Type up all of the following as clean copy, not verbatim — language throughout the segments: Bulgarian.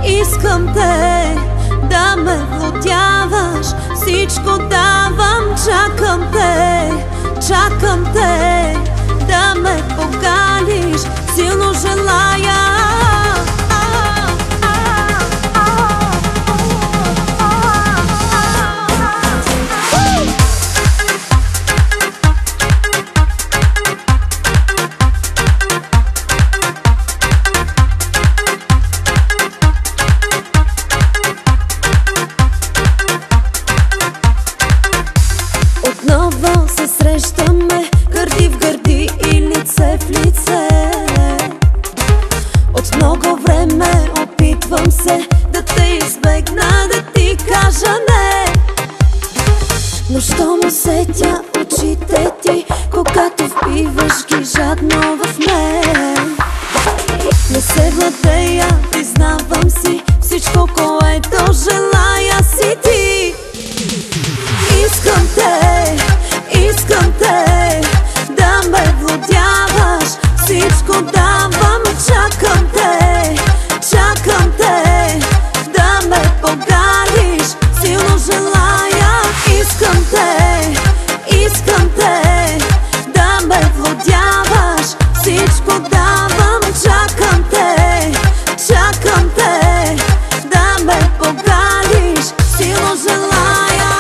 Искам те да ме владяваш, всичко давам, чакам те да ме поканиш, силно желая. Отново се срещаме гърди в гърди и лице в лице. От много време опитвам се да те избегна, да ти кажа не. Но щом усетя очите ти, когато впиваш ги жадно в мен, не се владея, признавам си, всичко, което желая си ти. Искам те да ме владяваш, всичко давам, чакам те да ме поканиш, силно желая. Искам те да ме владяваш, всичко давам, чакам те да ме поканиш, силно желая.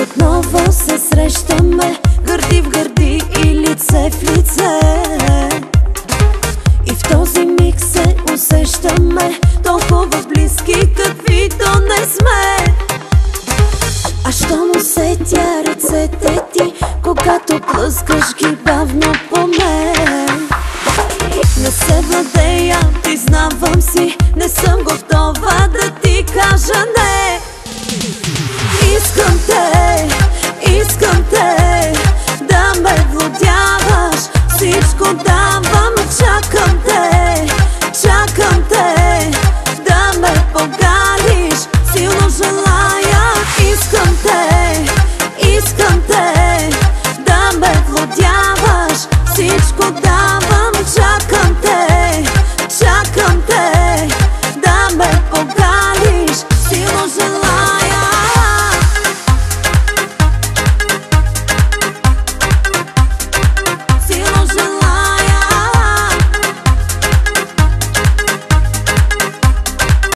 Отново се срещаме гърди в гърди и лице в лице. И в този миг се усещаме толкова близки, каквито не сме. А щом усетя ръцете ти, когато плъскаш ги бавно по мен, не се владея, признавам си,